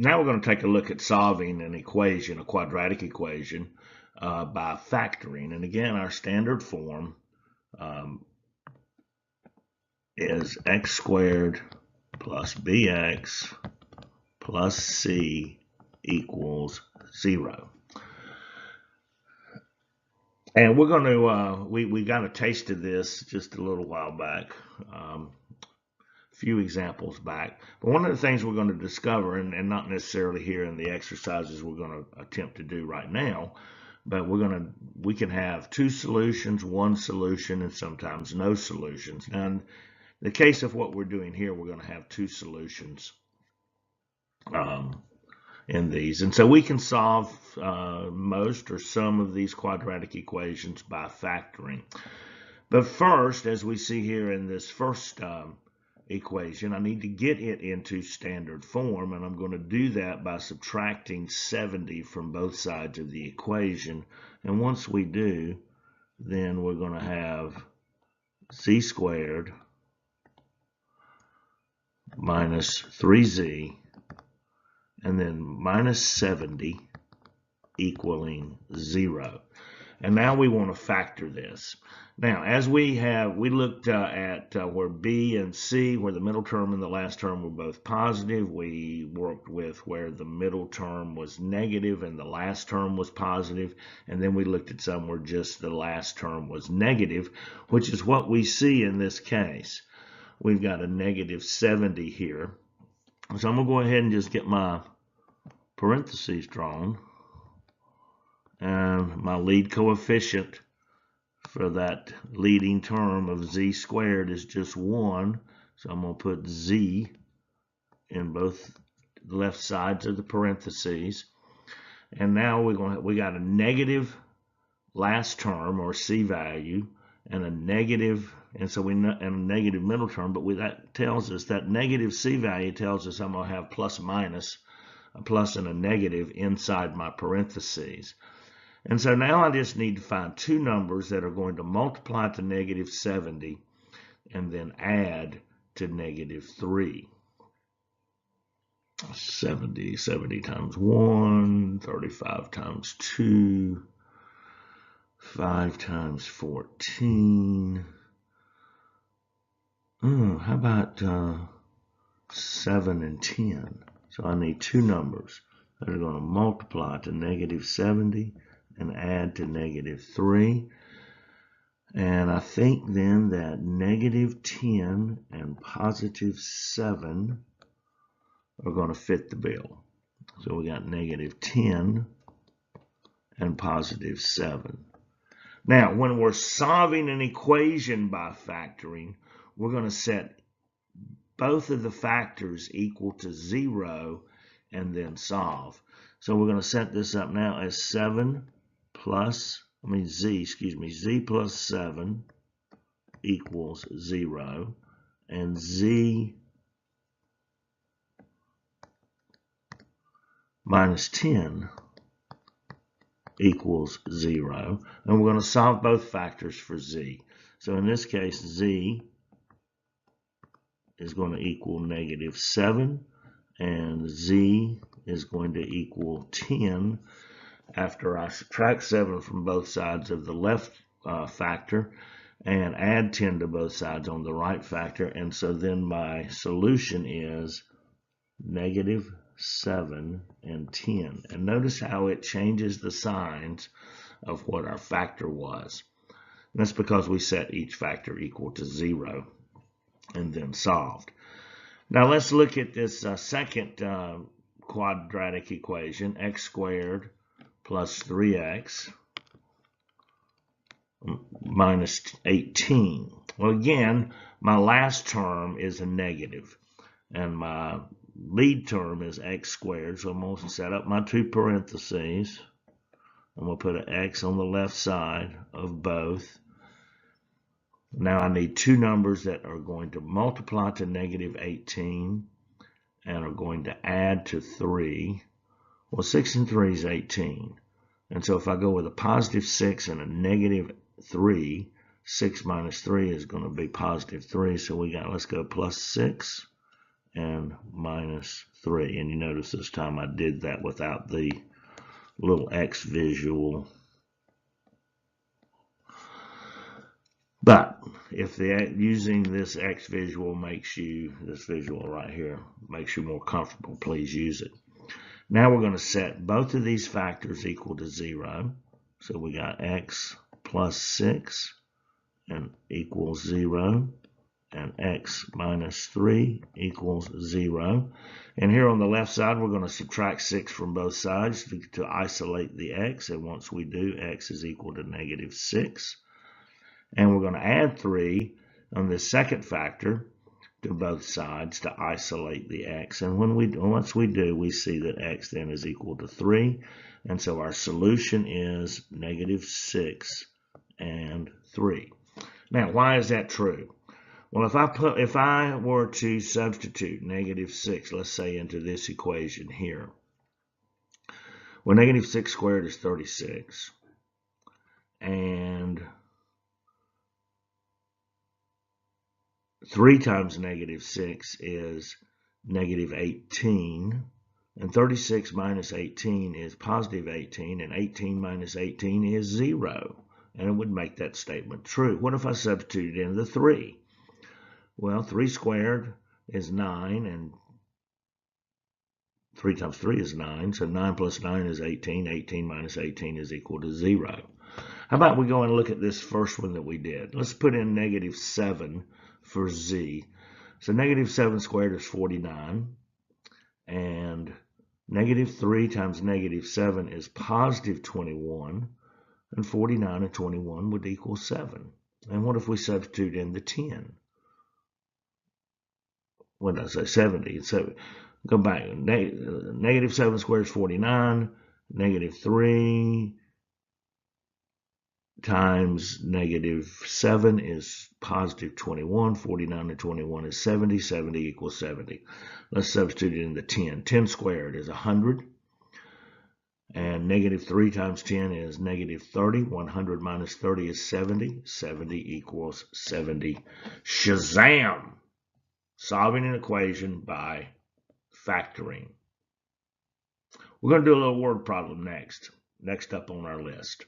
Now we're going to take a look at solving an equation, a quadratic equation, by factoring. And again, our standard form is x squared plus bx plus c equals 0. And we're going to, we got a taste of this just a little while back, few examples back. But one of the things we're going to discover, and not necessarily here in the exercises we're going to attempt to do right now, but we can have two solutions, one solution, and sometimes no solutions. Now, in the case of what we're doing here, we're going to have two solutions in these. And so we can solve most or some of these quadratic equations by factoring. But first, as we see here in this first equation, I need to get it into standard form, and I'm going to do that by subtracting 70 from both sides of the equation. And once we do, then we're going to have z squared minus 3z, and then minus 70 equaling 0. And now we want to factor this. Now, as we looked at where B and C, where the middle term and the last term were both positive. We worked with where the middle term was negative and the last term was positive. And then we looked at some where just the last term was negative, which is what we see in this case. We've got a negative 70 here. So I'm going to go ahead and just get my parentheses drawn. And my lead coefficient for that leading term of z squared is just 1. So I'm going to put z in both left sides of the parentheses. And now we got a negative last term, or c value, and a negative, and so and a negative middle term. But that tells us that negative c value tells us I'm going to have plus minus, a plus and a negative inside my parentheses. And so now I just need to find two numbers that are going to multiply to negative 70 and then add to negative 3. 70 times 1, 35 times 2, 5 times 14. How about 7 and 10? So I need two numbers that are going to multiply to negative 70 and add to negative 3. And I think then that negative 10 and positive 7 are going to fit the bill. So we got negative 10 and positive 7. Now, when we're solving an equation by factoring, we're going to set both of the factors equal to 0 and then solve. So we're going to set this up now as z plus 7 equals 0, and z minus 10 equals 0. And we're going to solve both factors for z. So in this case, z is going to equal negative 7, and z is going to equal 10 after I subtract 7 from both sides of the left factor and add 10 to both sides on the right factor. And so then my solution is negative 7 and 10. And notice how it changes the signs of what our factor was. And that's because we set each factor equal to 0 and then solved. Now let's look at this second quadratic equation, x squared plus 3x minus 18. Well, again, my last term is a negative, and my lead term is x squared. So I'm going to set up my two parentheses. I'm going to put an x on the left side of both. Now I need two numbers that are going to multiply to negative 18 and are going to add to 3. Well, 6 and 3 is 18. And so if I go with a positive 6 and a negative 3, 6 minus 3 is going to be positive 3. So let's go plus 6 and minus 3. And you notice this time I did that without the little X visual. But if using this X visual makes you, this visual right here, makes you more comfortable, please use it. Now we're going to set both of these factors equal to 0. So we got X plus 6 and equals 0. And X minus 3 equals 0. And here on the left side, we're going to subtract 6 from both sides to isolate the X. And once we do, X is equal to negative 6. And we're going to add 3 on the second factor to both sides to isolate the X. And once we do, we see that X then is equal to 3. And so our solution is negative 6 and 3. Now, why is that true? Well, if I were to substitute negative 6, let's say, into this equation here, well, negative 6 squared is 36, and 3 times negative 6 is negative 18, and 36 minus 18 is positive 18, and 18 minus 18 is 0, and it would make that statement true. What if I substituted in the 3? Well, 3 squared is 9, and 3 times 3 is 9, so 9 plus 9 is 18. 18 minus 18 is equal to 0. How about we go and look at this first one that we did? Let's put in negative 7 for z. So negative 7 squared is 49, and negative 3 times negative 7 is positive 21, and 49 and 21 would equal 7. And what if we substitute in the 10? What did I say? 70. So go back. Negative 7 squared is 49. Negative 3 times negative 7 is positive 21. 49 and 21 is 70. 70 equals 70. Let's substitute it in the 10. 10 squared is 100. And negative 3 times 10 is negative 30. 100 minus 30 is 70. 70 equals 70. Shazam! Solving an equation by factoring. We're going to do a little word problem next up on our list.